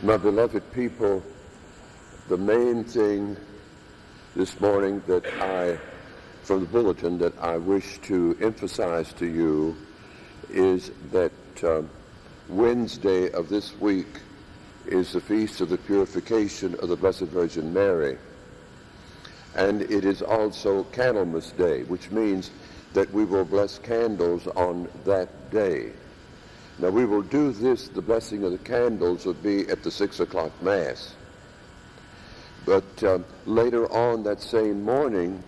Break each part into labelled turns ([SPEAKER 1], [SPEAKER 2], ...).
[SPEAKER 1] My beloved people, the main thing this morning from the bulletin that I wish to emphasize to you is that Wednesday of this week is the feast of the purification of the Blessed Virgin Mary. And it is also Candlemas Day, which means that we will bless candles on that day. Now we will do this, the blessing of the candles will be at the 6 o'clock Mass. But later on that same morning,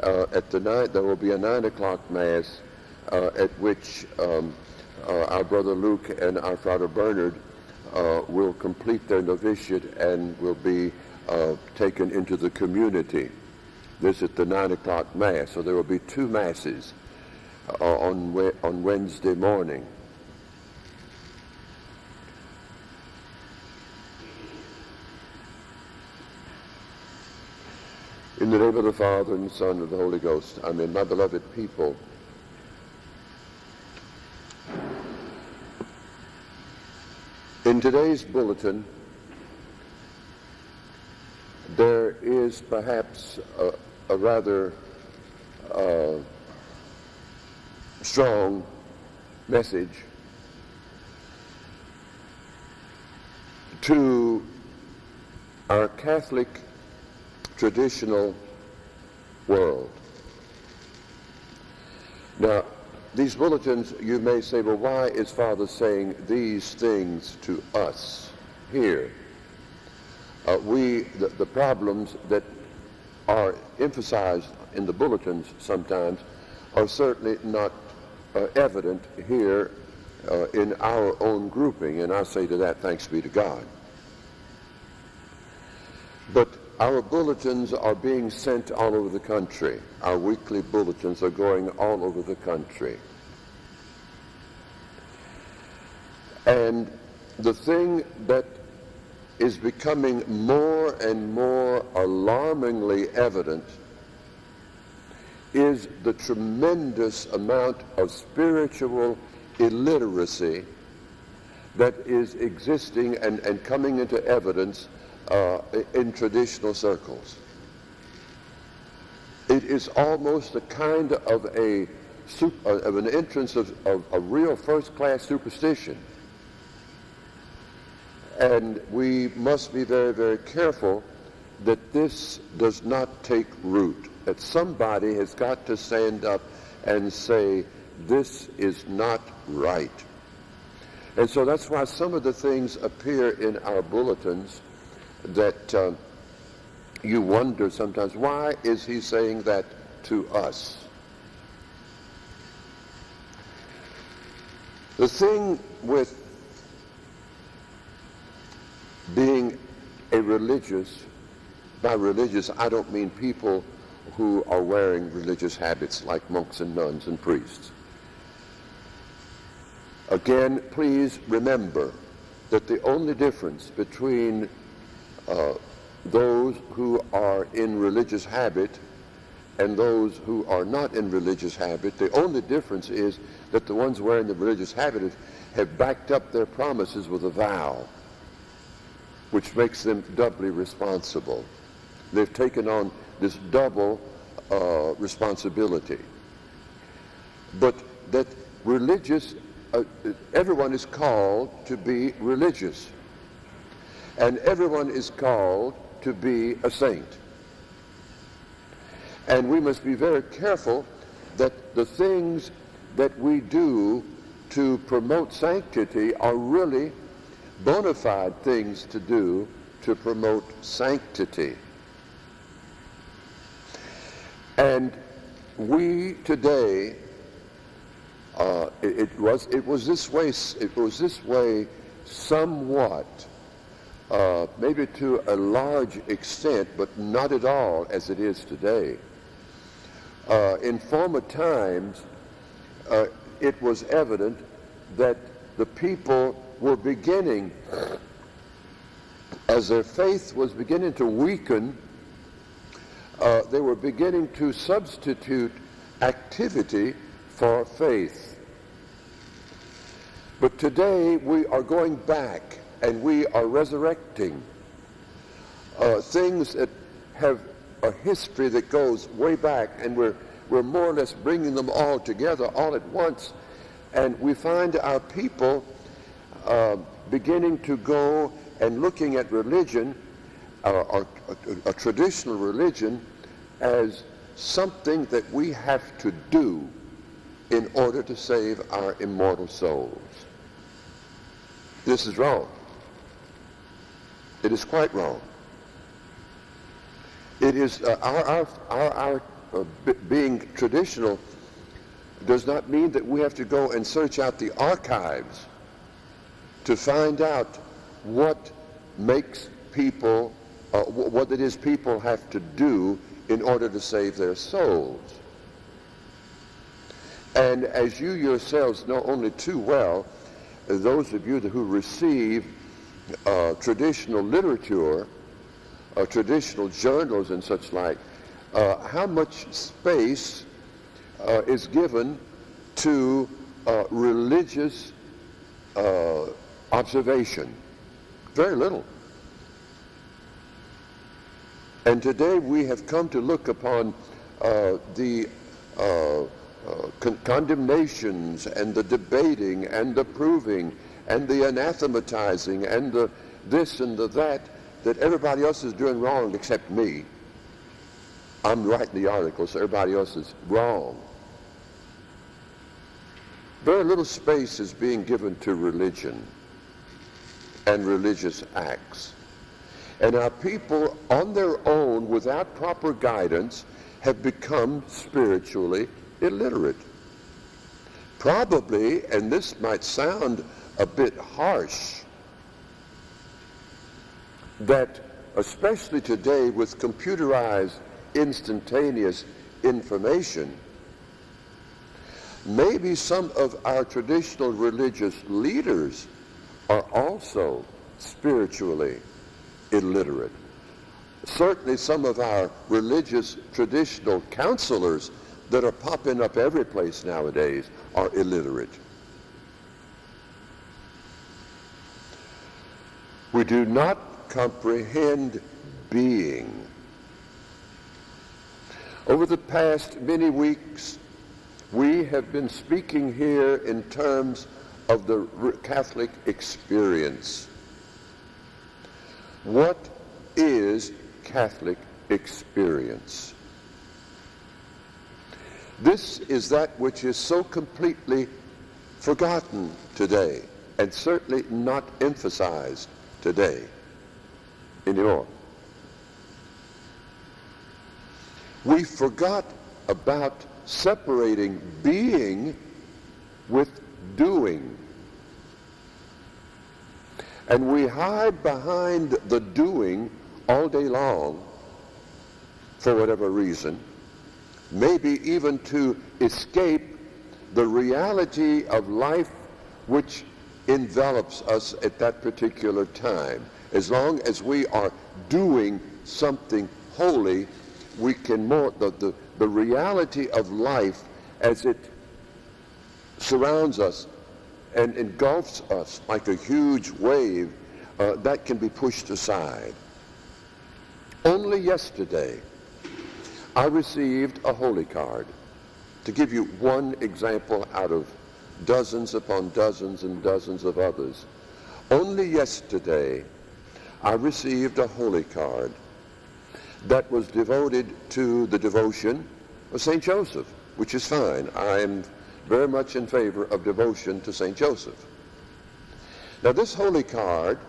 [SPEAKER 1] there will be a 9 o'clock Mass at which our brother Luke and our Father Bernard will complete their novitiate and will be taken into the community. This at the 9 o'clock Mass. So there will be two Masses on Wednesday morning. In the name of the Father, and the Son, and the Holy Ghost. Amen. My beloved people, in today's bulletin, there is perhaps a rather strong message to our Catholic traditional world. Now, these bulletins, you may say, well, why is Father saying these things to us here? The problems that are emphasized in the bulletins sometimes are certainly not evident here in our own grouping, and I say to that, thanks be to God. But our bulletins are being sent all over the country. Our weekly bulletins are going all over the country. And the thing that is becoming more and more alarmingly evident is the tremendous amount of spiritual illiteracy that is existing and coming into evidence in traditional circles. It is almost a kind of an entrance of a real first-class superstition. And we must be very, very careful that this does not take root, that somebody has got to stand up and say, this is not right. And so that's why some of the things appear in our bulletins that you wonder sometimes, why is he saying that to us? The thing with being a religious, by religious I don't mean people who are wearing religious habits like monks and nuns and priests. Again, please remember that the only difference between those who are in religious habit and those who are not in religious habit, the only difference is that the ones wearing the religious habit have backed up their promises with a vow, which makes them doubly responsible. They've taken on this double responsibility. But that religious, everyone is called to be religious. And everyone is called to be a saint. And we must be very careful that the things that we do to promote sanctity are really bona fide things to do to promote sanctity. And we today, it was this way somewhat, maybe to a large extent, but not at all as it is today. In former times, it was evident that the people were beginning, as their faith was beginning to weaken, they were beginning to substitute activity for faith. But today we are going back and we are resurrecting things that have a history that goes way back, and we're more or less bringing them all together all at once, and we find our people beginning to go and looking at religion, a traditional religion, as something that we have to do in order to save our immortal souls. This is wrong. It is quite wrong. It is our being traditional does not mean that we have to go and search out the archives to find out what makes people, what it is people have to do in order to save their souls. And as you yourselves know only too well, those of you who receive traditional literature, traditional journals and such like, how much space is given to religious observation? Very little. And today we have come to look upon the condemnations and the debating and the proving and the anathematizing and the this and the that everybody else is doing wrong except me. I'm writing the article, so everybody else is wrong. Very little space is being given to religion and religious acts. And our people on their own, without proper guidance, have become spiritually illiterate. Probably, and this might sound a bit harsh, that especially today with computerized instantaneous information, maybe some of our traditional religious leaders are also spiritually illiterate. Certainly some of our religious traditional counselors that are popping up every place nowadays are illiterate. We do not comprehend being. Over the past many weeks, we have been speaking here in terms of the Catholic experience. What is Catholic experience? This is that which is so completely forgotten today, and certainly not emphasized today anymore. We forgot about separating being with doing. And we hide behind the doing all day long for whatever reason, maybe even to escape the reality of life which envelops us at that particular time. As long as we are doing something holy, we can the reality of life as it surrounds us and engulfs us like a huge wave, that can be pushed aside. Only yesterday, I received a holy card. To give you one example out of dozens upon dozens and dozens of others, only yesterday, I received a holy card that was devoted to the devotion of St. Joseph, which is fine. I am very much in favor of devotion to St. Joseph. Now, this holy card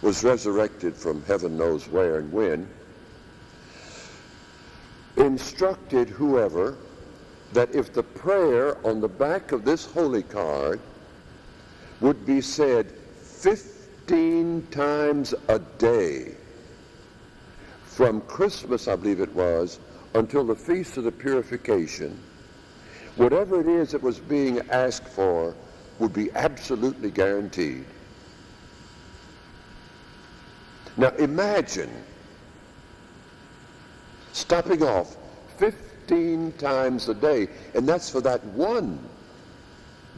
[SPEAKER 1] was resurrected from heaven knows where and when, instructed whoever that if the prayer on the back of this holy card would be said 15 times a day, from Christmas, I believe it was, until the Feast of the Purification, whatever it is that was being asked for would be absolutely guaranteed. Now imagine stopping off 15 times a day, and that's for that one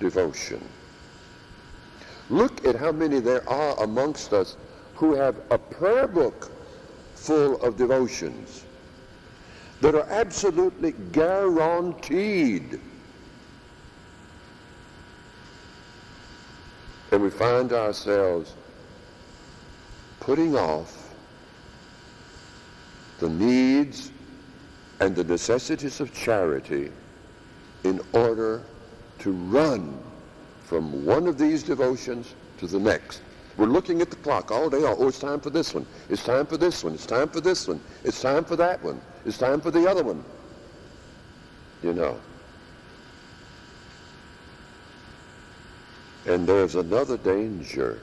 [SPEAKER 1] devotion. Look at how many there are amongst us who have a prayer book full of devotions that are absolutely guaranteed. And we find ourselves putting off the needs and the necessities of charity in order to run from one of these devotions to the next. We're looking at the clock all day. Oh, it's time for this one. It's time for this one. It's time for this one. It's time for that one. It's time for the other one. You know. And there's another danger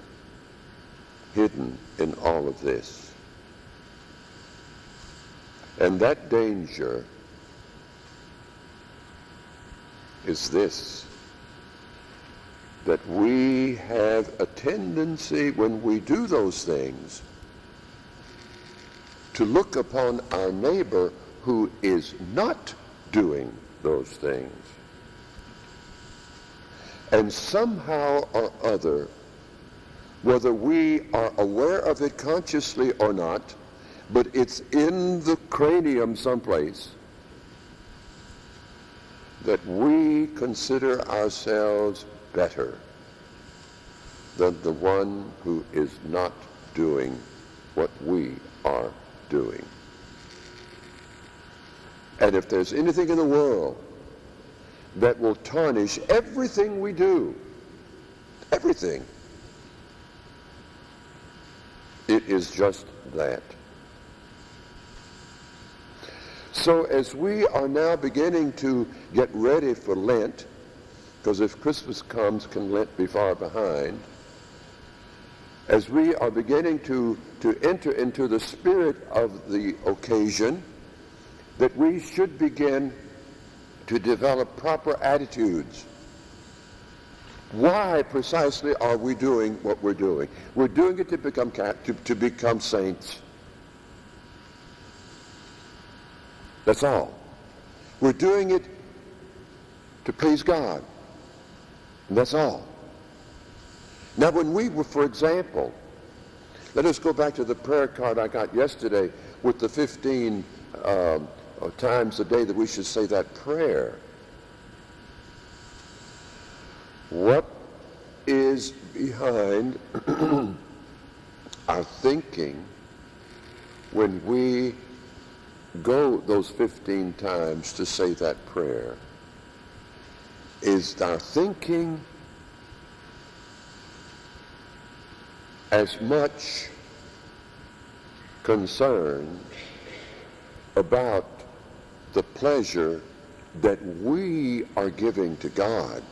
[SPEAKER 1] hidden in all of this. And that danger is this, that we have a tendency when we do those things to look upon our neighbor who is not doing those things. And somehow or other, whether we are aware of it consciously or not, but it's in the cranium someplace, that we consider ourselves better than the one who is not doing what we are doing. And if there's anything in the world that will tarnish everything we do, everything, it is just that. So as we are now beginning to get ready for Lent, because if Christmas comes, can Lent be far behind? As we are beginning to enter into the spirit of the occasion, that we should begin to develop proper attitudes. Why precisely are we doing what we're doing? We're doing it to become saints. That's all. We're doing it to please God. And that's all. Now when we were, for example, let us go back to the prayer card I got yesterday with the 15 times a day that we should say that prayer. What is behind our thinking when we go those 15 times to say that prayer? Is our thinking as much concerned about the pleasure that we are giving to God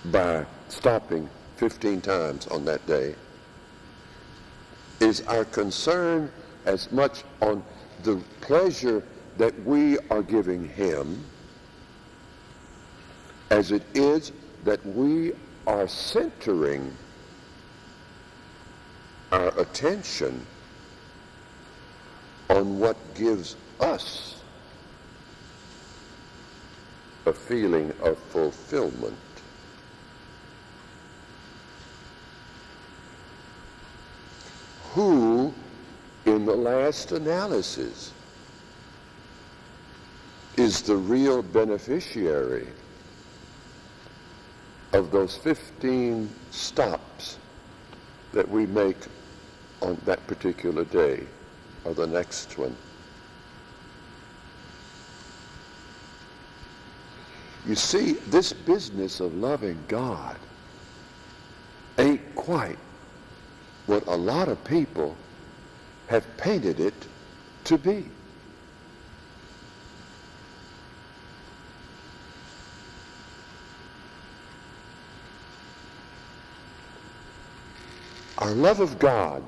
[SPEAKER 1] by stopping 15 times on that day? Is our concern as much on the pleasure that we are giving him as it is that we are centering our attention on what gives us a feeling of fulfillment? Who, in the last analysis, is the real beneficiary of those 15 stops that we make on that particular day or the next one? You see, this business of loving God ain't quite what a lot of people have painted it to be. Our love of God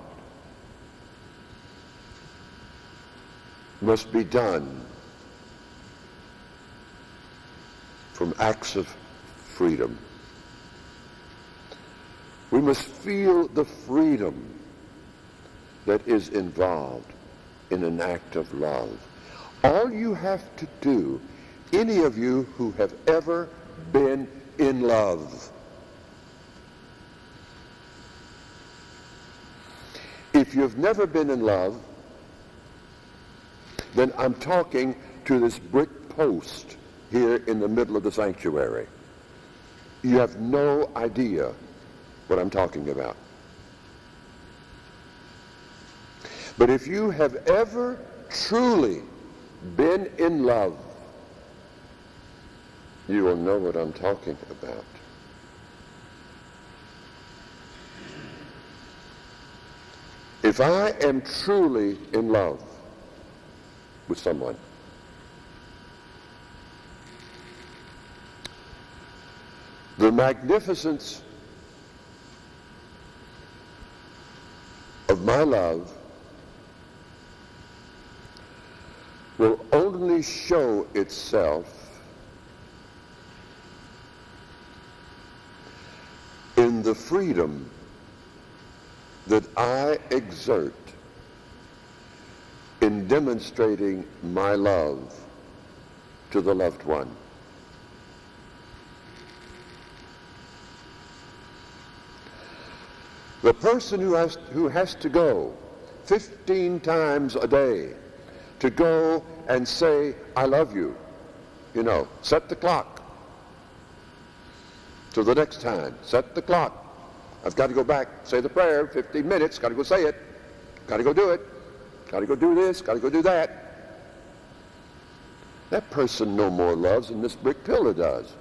[SPEAKER 1] must be done from acts of freedom. We must feel the freedom that is involved in an act of love. All you have to do, any of you who have ever been in love, If you've never been in love, then I'm talking to this brick post here in the middle of the sanctuary. You have no idea what I'm talking about. But if you have ever truly been in love, you will know what I'm talking about. If I am truly in love with someone, the magnificence of my love will only show itself in the freedom that I exert in demonstrating my love to the loved one. The person who has to go 15 times a day to go and say, I love you, set the clock. So the next time, set the clock. I've got to go back, say the prayer, 15 minutes, got to go say it, got to go do it, got to go do this, got to go do that. That person no more loves than this brick pillar does.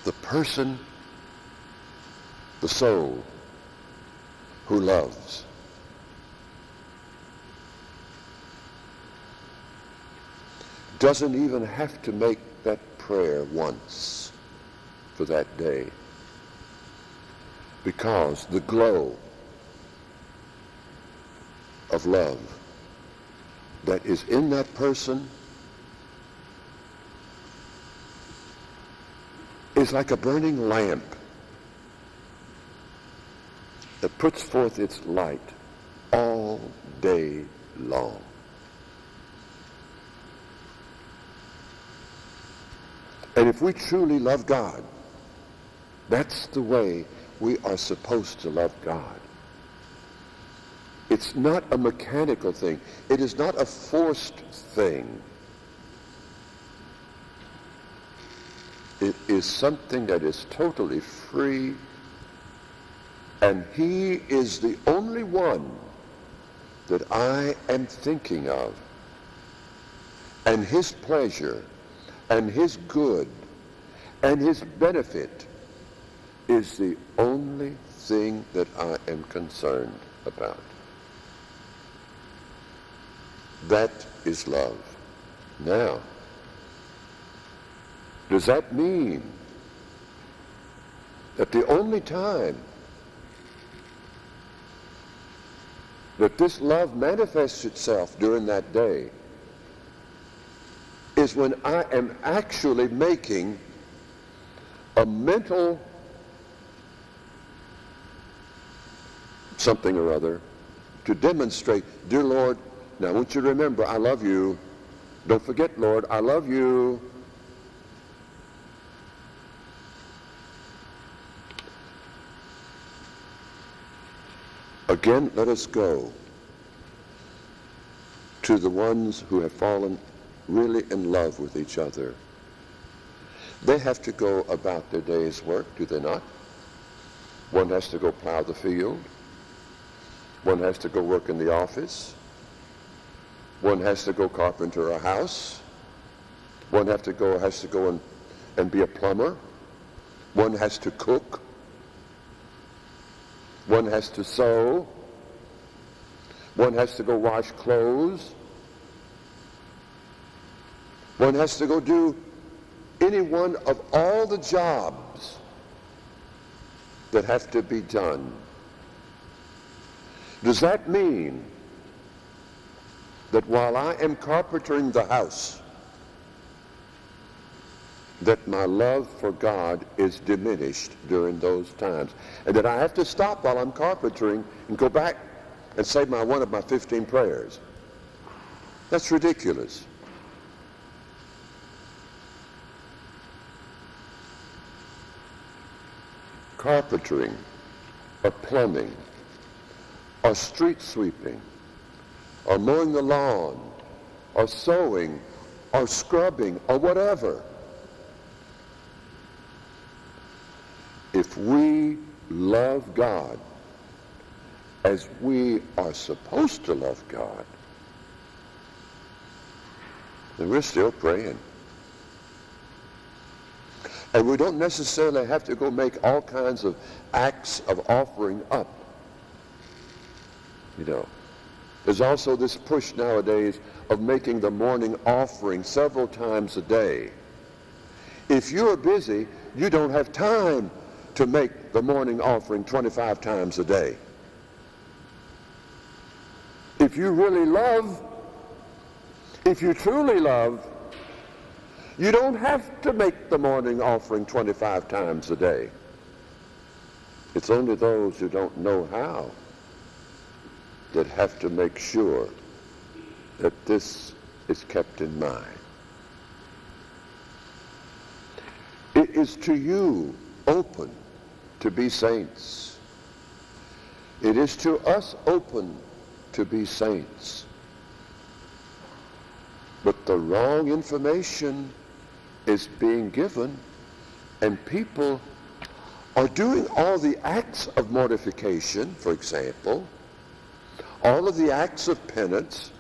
[SPEAKER 1] The person, the soul, who loves, doesn't even have to make that prayer once for that day, because the glow of love that is in that person is like a burning lamp that puts forth its light all day long. And if we truly love God, that's the way we are supposed to love God. It's not a mechanical thing. It is not a forced thing. It is something that is totally free, and he is the only one that I am thinking of, and his pleasure and his good and his benefit is the only thing that I am concerned about. That is love. Now, does that mean that the only time that this love manifests itself during that day is when I am actually making a mental something or other to demonstrate, dear Lord, now I want you to remember, I love you. Don't forget, Lord, I love you. Again, let us go to the ones who have fallen really in love with each other. They have to go about their day's work, do they not? One has to go plow the field. One has to go work in the office. One has to go carpenter a house. One has to go and be a plumber. One has to cook. One has to sew. One has to go wash clothes. One has to go do any one of all the jobs that have to be done. Does that mean that while I am carpentering the house, that my love for God is diminished during those times, and that I have to stop while I'm carpentering and go back and say one of my 15 prayers? That's ridiculous. carpentering, or plumbing, or street sweeping, or mowing the lawn, or sewing, or scrubbing, or whatever. If we love God as we are supposed to love God, then we're still praying. And we don't necessarily have to go make all kinds of acts of offering up. You know, there's also this push nowadays of making the morning offering several times a day. If you're busy, you don't have time to make the morning offering 25 times a day. If you really love, if you truly love, you don't have to make the morning offering 25 times a day. It's only those who don't know how that have to make sure that this is kept in mind. It is to you open to be saints. It is to us open to be saints. But the wrong information is being given, and people are doing all the acts of mortification, for example, all of the acts of penance,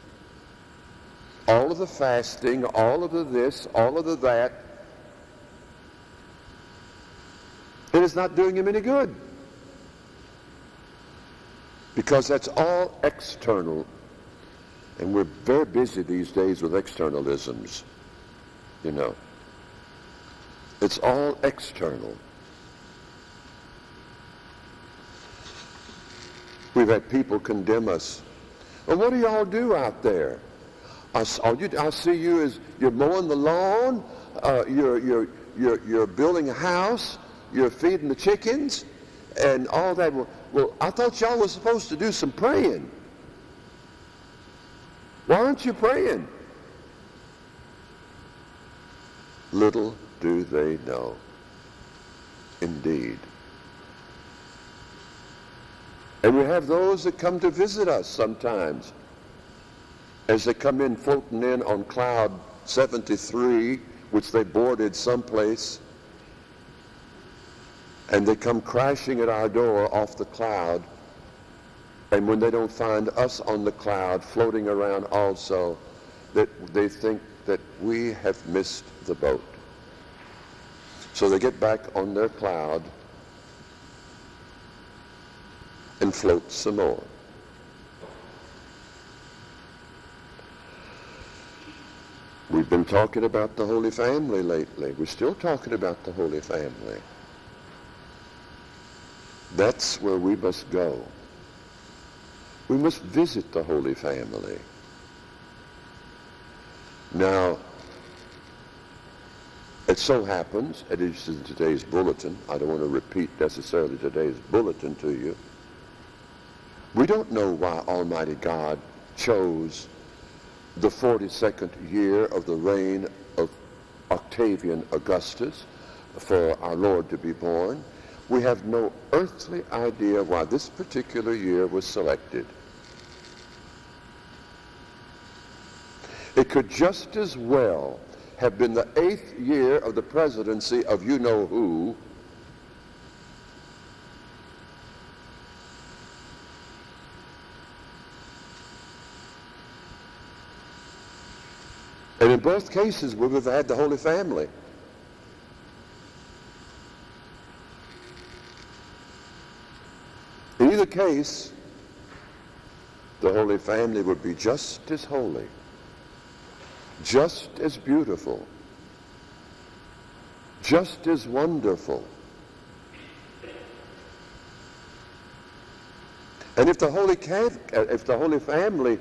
[SPEAKER 1] all of the fasting, all of the this, all of the that. It is not doing him any good, because that's all external, and we're very busy these days with externalisms, you know. It's all external. We've had people condemn us. Well, what do y'all do out there? I see you as you're mowing the lawn, you're building a house, you're feeding the chickens, and all that. Well, I thought y'all were supposed to do some praying. Why aren't you praying? Little do they know. Indeed. And we have those that come to visit us sometimes, as they come in floating in on cloud 73, which they boarded someplace, and they come crashing at our door off the cloud, and when they don't find us on the cloud floating around also, that they think that we have missed the boat. So they get back on their cloud and float some more. We've been talking about the Holy Family lately. We're still talking about the Holy Family. That's where we must go. We must visit the Holy Family. Now, it so happens, it is in today's bulletin, I don't want to repeat necessarily today's bulletin to you, we don't know why Almighty God chose the 42nd year of the reign of Octavian Augustus for our Lord to be born. We have no earthly idea why this particular year was selected. It could just as well have been the 8th year of the presidency of you-know-who, and in both cases we would have had the Holy Family. In either case, the Holy Family would be just as holy, just as beautiful, just as wonderful. And if the Holy Family,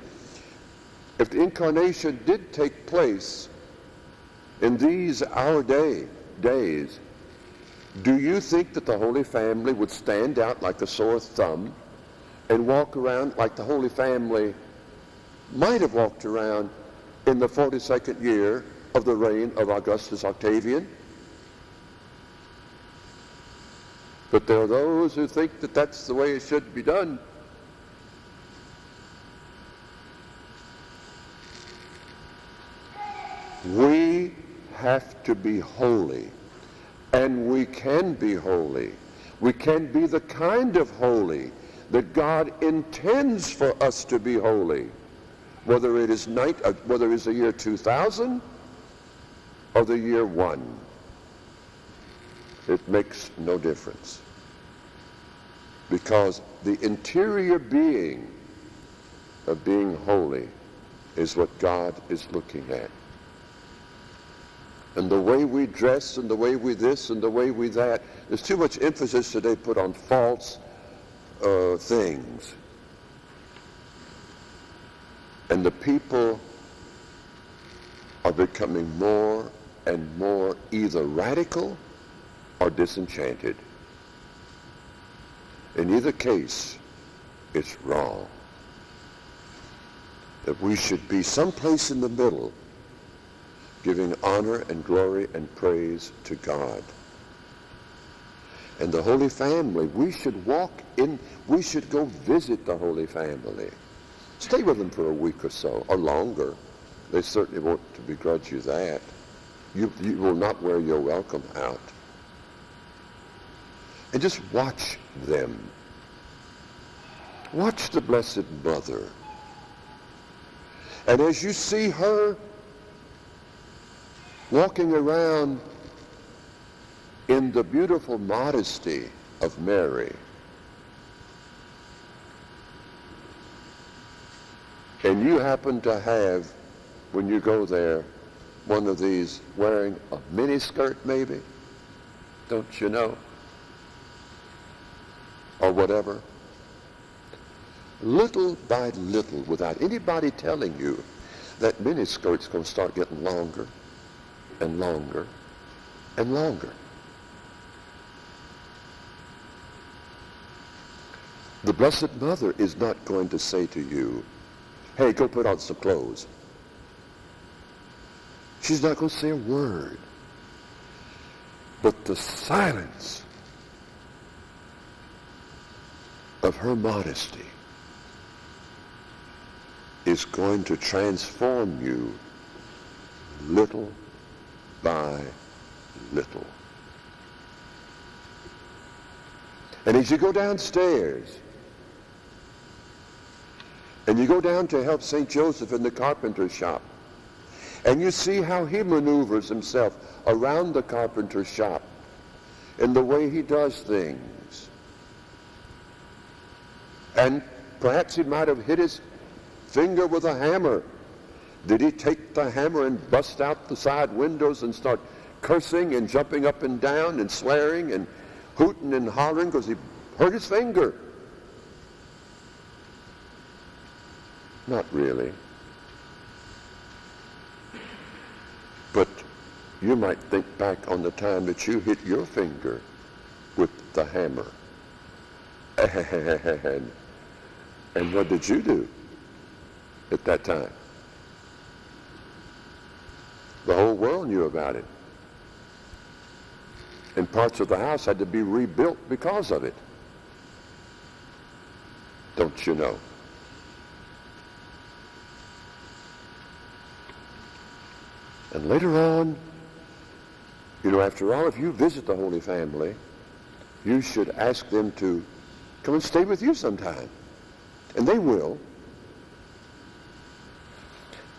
[SPEAKER 1] if the incarnation did take place in these our days, do you think that the Holy Family would stand out like a sore thumb and walk around like the Holy Family might have walked around in the 42nd year of the reign of Augustus Octavian? But there are those who think that that's the way it should be done. We have to be holy, and we can be holy. We can be the kind of holy that God intends for us to be holy, whether it is the year 2000 or the year 1. It makes no difference, because the interior being of being holy is what God is looking at. And the way we dress and the way we this and the way we that, there's too much emphasis today put on false things. And the people are becoming more and more either radical or disenchanted. In either case, it's wrong. That we should be someplace in the middle, giving honor and glory and praise to God. And the Holy Family, we should go visit the Holy Family. Stay with them for a week or so, or longer. They certainly won't begrudge you that. You will not wear your welcome out. And just watch them. Watch the Blessed Mother. And as you see her walking around in the beautiful modesty of Mary, and you happen to have, when you go there, one of these wearing a miniskirt maybe, don't you know, or whatever, little by little, without anybody telling you, that miniskirt's going to start getting longer and longer and longer. The Blessed Mother is not going to say to you, hey, go put on some clothes. She's not going to say a word. But the silence of her modesty is going to transform you little by little. And as you go downstairs, and you go down to help St. Joseph in the carpenter's shop, and you see how he maneuvers himself around the carpenter's shop in the way he does things. And perhaps he might have hit his finger with a hammer. Did he take the hammer and bust out the side windows and start cursing and jumping up and down and swearing and hooting and hollering because he hurt his finger? Not really. But you might think back on the time that you hit your finger with the hammer. And what did you do at that time? The whole world knew about it. And parts of the house had to be rebuilt because of it. Don't you know? And later on, after all, if you visit the Holy Family, you should ask them to come and stay with you sometime. And they will.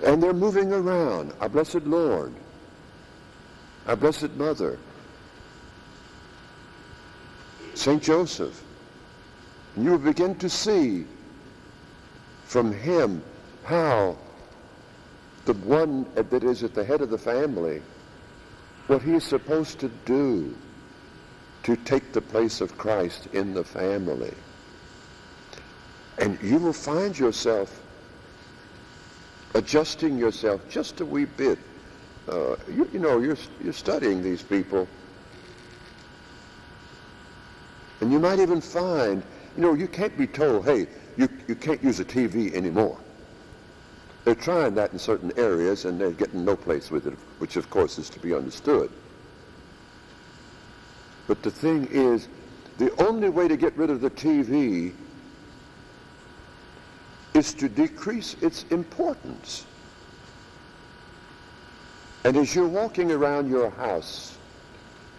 [SPEAKER 1] And they're moving around. Our Blessed Lord, our Blessed Mother, St. Joseph. And you will begin to see from him how the one that is at the head of the family, what he is supposed to do to take the place of Christ in the family. And you will find yourself adjusting yourself just a wee bit. You're studying these people. And you might even find, you can't be told, hey, you can't use a TV anymore. They're trying that in certain areas, and they're getting no place with it, which, of course, is to be understood. But the thing is, the only way to get rid of the TV is to decrease its importance. And as you're walking around your house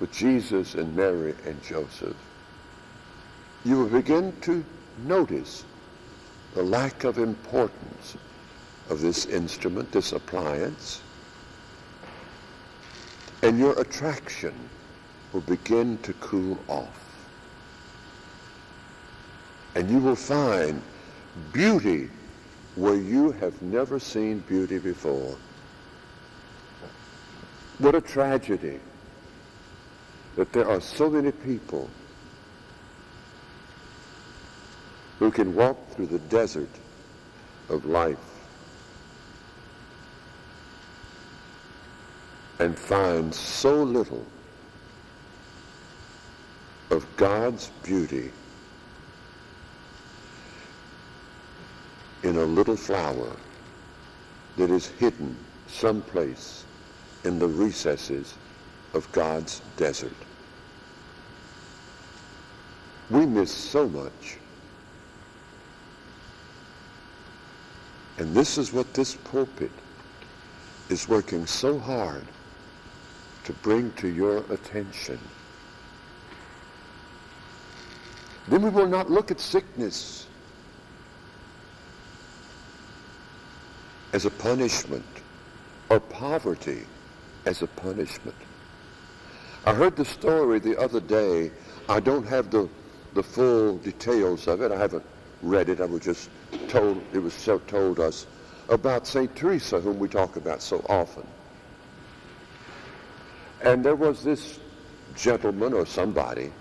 [SPEAKER 1] with Jesus and Mary and Joseph, you will begin to notice the lack of importance of this instrument, this appliance, and your attraction will begin to cool off. And you will find beauty where you have never seen beauty before. What a tragedy that there are so many people who can walk through the desert of life and find so little of God's beauty in a little flower that is hidden someplace in the recesses of God's desert. We miss so much. And this is what this pulpit is working so hard to bring to your attention. Then we will not look at sickness as a punishment or poverty as a punishment. I heard the story the other day. I don't have the full details of it. I haven't read it. I was just told, it was told us about St. Teresa, whom we talk about so often. And there was this gentleman or somebody,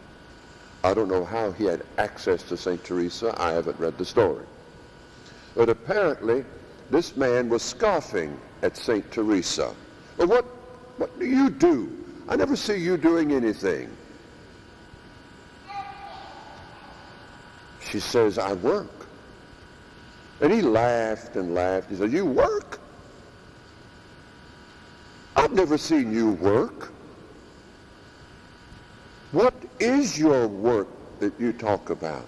[SPEAKER 1] I don't know how he had access to St. Teresa. I haven't read the story. But apparently, this man was scoffing at St. Teresa. Well, what do you do? I never see you doing anything. She says, I work. And he laughed and laughed. He said, you work? I've never seen you work. What is your work that you talk about?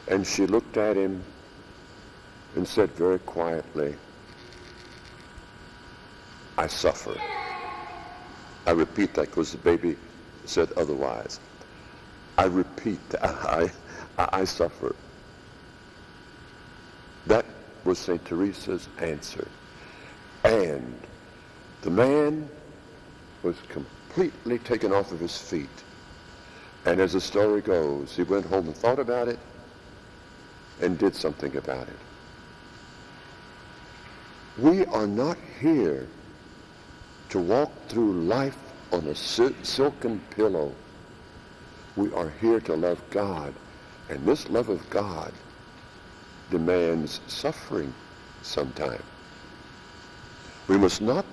[SPEAKER 1] And she looked at him and said very quietly, I suffer. I repeat that because the baby said otherwise. I repeat, I suffer. That was St. Teresa's answer. And the man was completely taken off of his feet. And as the story goes, he went home and thought about it and did something about it. We are not here to walk through life on a silken pillow. We are here to love God, and this love of God demands suffering sometime. We must not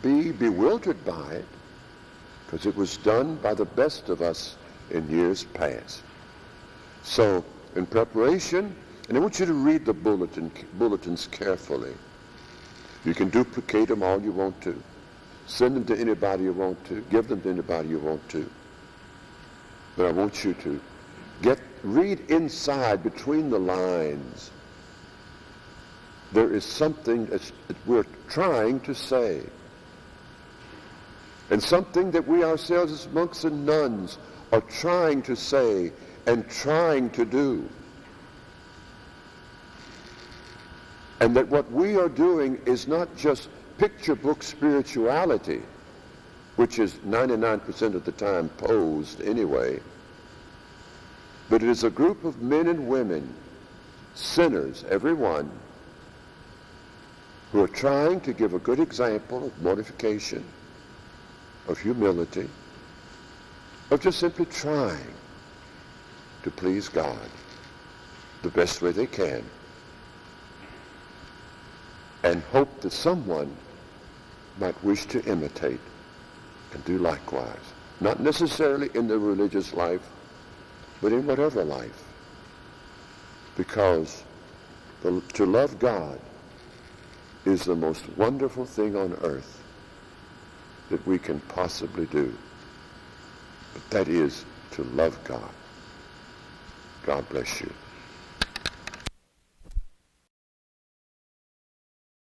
[SPEAKER 1] be bewildered by it, because it was done by the best of us in years past. So, in preparation, and I want you to read the bulletins carefully. You can duplicate them all you want to. Send them to anybody you want to. Give them to anybody you want to. But I want you to read inside between the lines. There is something that we're trying to say. And something that we ourselves as monks and nuns are trying to say and trying to do. And that what we are doing is not just picture book spirituality, which is 99% of the time posed anyway, but it is a group of men and women, sinners, every one, who are trying to give a good example of mortification, of humility, of just simply trying to please God the best way they can, and hope that someone might wish to imitate and do likewise. Not necessarily in the religious life, but in whatever life. Because to love God is the most wonderful thing on earth that we can possibly do. But that is to love God. God bless you.